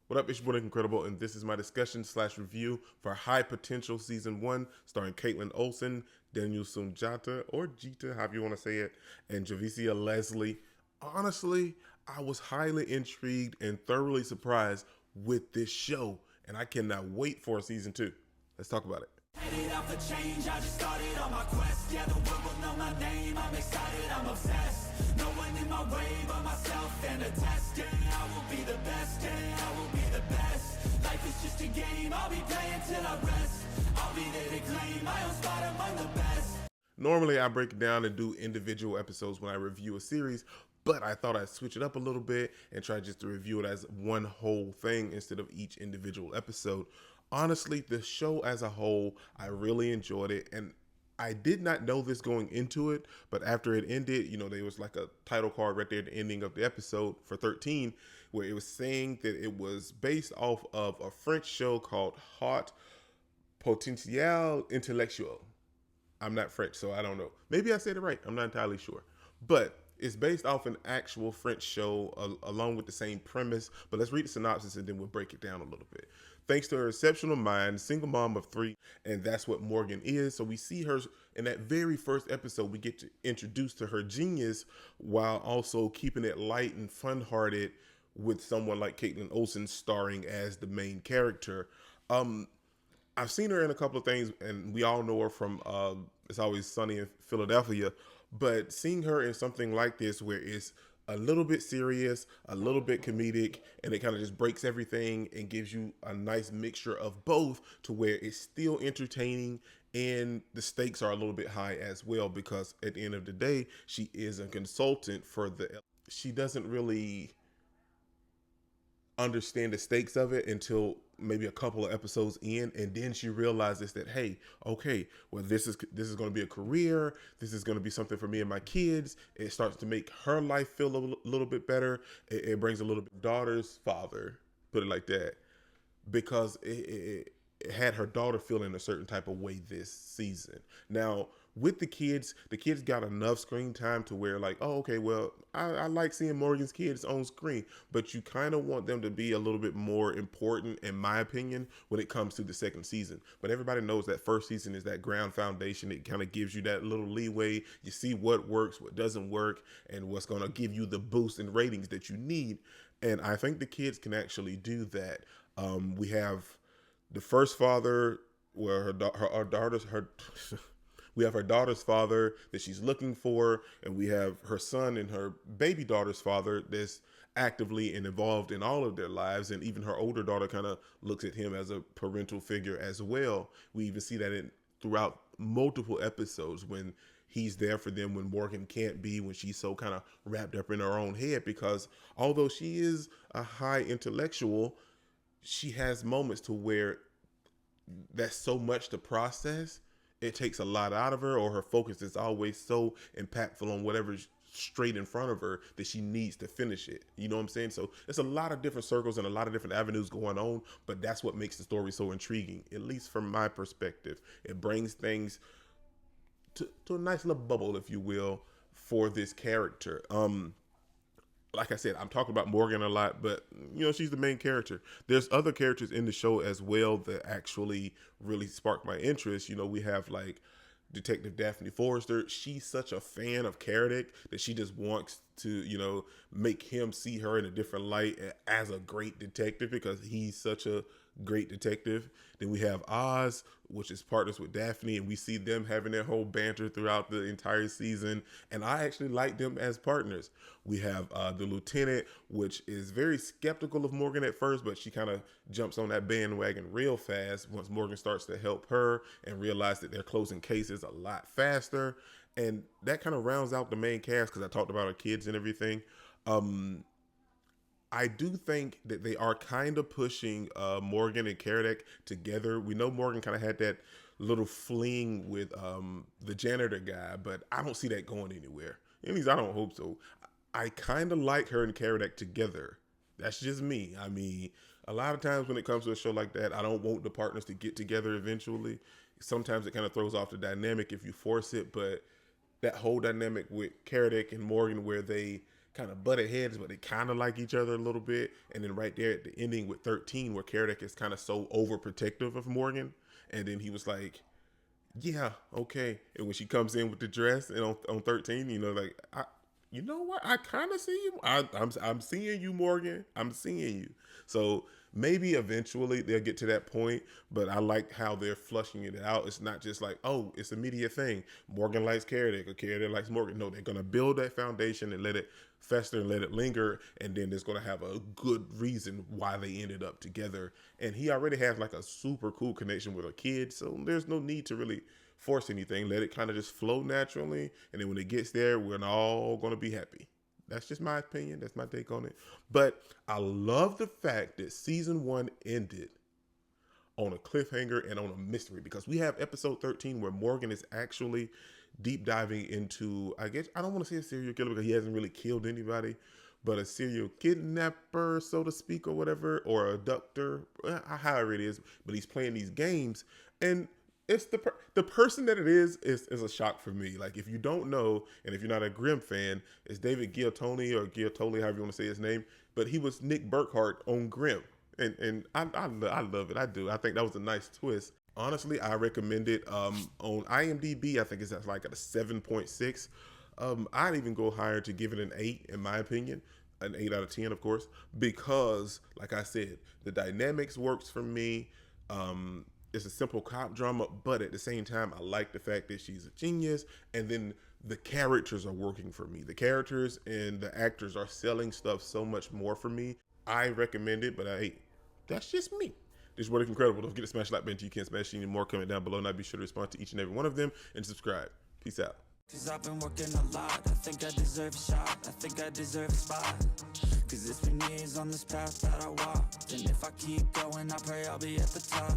What up, it's your boy Incredible, and this is my discussion slash review for High Potential Season 1, starring Kaitlin Olson, Daniel Sunjata, or Jita, however you want to say it, and Javicia Leslie. Honestly, I was highly intrigued and thoroughly surprised with this show, and I cannot wait for Season 2. Let's talk about it. Headed out for change, I just started on my quest. Yeah, the world will know my name, I'm excited, I'm obsessed. No one in my way but myself and a test. Yeah, I will be the best, yeah, I will be the best. Life is just a game, I'll be playing till I rest. I'll be there to claim my own spot among the best. Normally, I break it down and do individual episodes when I review a series, but I thought I'd switch it up a little bit and try just to review it as one whole thing instead of each individual episode. Honestly, the show as a whole, I really enjoyed it, and I did not know this going into it, but after it ended, there was like a title card right there at the ending of the episode for 13, where it was saying that it was based off of a French show called Hot Potentiel Intellectual. I'm not French, so I don't know. Maybe I said it right. I'm not entirely sure. But it's based off an actual French show along with the same premise. But let's read the synopsis and then we'll break it down a little bit. Thanks to her exceptional mind, single mom of 3, and that's what Morgan is. So we see her in that very first episode. We get to introduce to her genius while also keeping it light and fun-hearted with someone like Kaitlin Olson starring as the main character. I've seen her in a couple of things, and we all know her from It's Always Sunny in Philadelphia. But seeing her in something like this, where it's a little bit serious, a little bit comedic, and it kind of just breaks everything and gives you a nice mixture of both, to where it's still entertaining and the stakes are a little bit high as well, because at the end of the day, she is a consultant for she doesn't really understand the stakes of it until maybe a couple of episodes in, and then she realizes that, hey, okay, well, this is going to be a career, this is going to be something for me and my kids. It starts to make her life feel a little bit better. It brings a little bit daughter's father, put it like that, because it had her daughter feeling a certain type of way this season. Now, with the kids got enough screen time to where, like, oh, okay, well, I like seeing Morgan's kids on screen, but you kind of want them to be a little bit more important, in my opinion, when it comes to the second season. But everybody knows that first season is that ground foundation. It kind of gives you that little leeway. You see what works, what doesn't work, and what's going to give you the boost in ratings that you need. And I think the kids can actually do that. We have the first father, where her daughter's we have her daughter's father that she's looking for, and we have her son and her baby daughter's father that's actively and involved in all of their lives, and even her older daughter kind of looks at him as a parental figure as well. We even see that throughout multiple episodes, when he's there for them when Morgan can't be, when she's so kind of wrapped up in her own head, because although she is a high intellectual, she has moments to where that's so much to process. It takes a lot out of her, or her focus is always so impactful on whatever's straight in front of her that she needs to finish it. You know what I'm saying? So it's a lot of different circles and a lot of different avenues going on, but that's what makes the story so intriguing, at least from my perspective. It brings things to a nice little bubble, if you will, for this character. Like I said, I'm talking about Morgan a lot, but she's the main character. There's other characters in the show as well that actually really sparked my interest. We have like Detective Daphne Forrester. She's such a fan of Kaitlin that she just wants to, make him see her in a different light as a great detective, because he's such a great detective. Then we have Oz, which is partners with Daphne, and we see them having their whole banter throughout the entire season, and I actually like them as partners. We have the lieutenant, which is very skeptical of Morgan at first, but she kind of jumps on that bandwagon real fast once Morgan starts to help her and realize that they're closing cases a lot faster. And that kind of rounds out the main cast, because I talked about our kids and everything. I do think that they are kind of pushing Morgan and Kaitlin together. We know Morgan kind of had that little fling with the janitor guy, but I don't see that going anywhere. At least I don't hope so. I kind of like her and Kaitlin together. That's just me. I mean, a lot of times when it comes to a show like that, I don't want the partners to get together eventually. Sometimes it kind of throws off the dynamic if you force it, but that whole dynamic with Kaitlin and Morgan, where they kind of butted heads, but they kind of like each other a little bit. And then right there at the ending with 13, where Carradec is kind of so overprotective of Morgan, and then he was like, yeah, okay. And when she comes in with the dress and on 13, you know, like, you know what? I kind of see you. I'm seeing you, Morgan. I'm seeing you. So maybe eventually they'll get to that point, but I like how they're flushing it out. It's not just like, oh, it's an immediate thing. Morgan likes Carradec or Carradec likes Morgan. No, they're going to build that foundation and let it fester and let it linger, and then there's going to have a good reason why they ended up together. And he already has like a super cool connection with a kid, so there's no need to really force anything. Let it kind of just flow naturally, and then when it gets there, we're all going to be happy. That's just my opinion. That's my take on it. But I love the fact that season 1 ended on a cliffhanger and on a mystery, because we have episode 13 where Morgan is actually deep diving into, I guess, I don't want to say a serial killer because he hasn't really killed anybody, but a serial kidnapper, so to speak, or whatever, or abductor, however it is. But he's playing these games, and it's the person that it is a shock for me. Like, if you don't know, and if you're not a Grimm fan, it's David Giattoni, or Giattoli, however you want to say his name. But he was Nick Burkhart on Grimm, and I love it. I do. I think that was a nice twist. Honestly, I recommend it. On IMDb, I think it's at like at a 7.6. I'd even go higher to give it an 8, in my opinion. An 8 out of 10, of course, because, like I said, the dynamics works for me. It's a simple cop drama, but at the same time, I like the fact that she's a genius, and then the characters are working for me. The characters and the actors are selling stuff so much more for me. I recommend it, but that's just me. This is What If Incredible. Don't forget to smash like button. You can't smash any more. Comment down below, and I'll be sure to respond to each and every one of them, and subscribe. Peace out. Cause I've been working a lot, I think I deserve a shot, I think I deserve a spot. Cause it's been years on this path that I walked, and if I keep going, I pray I'll be at the top.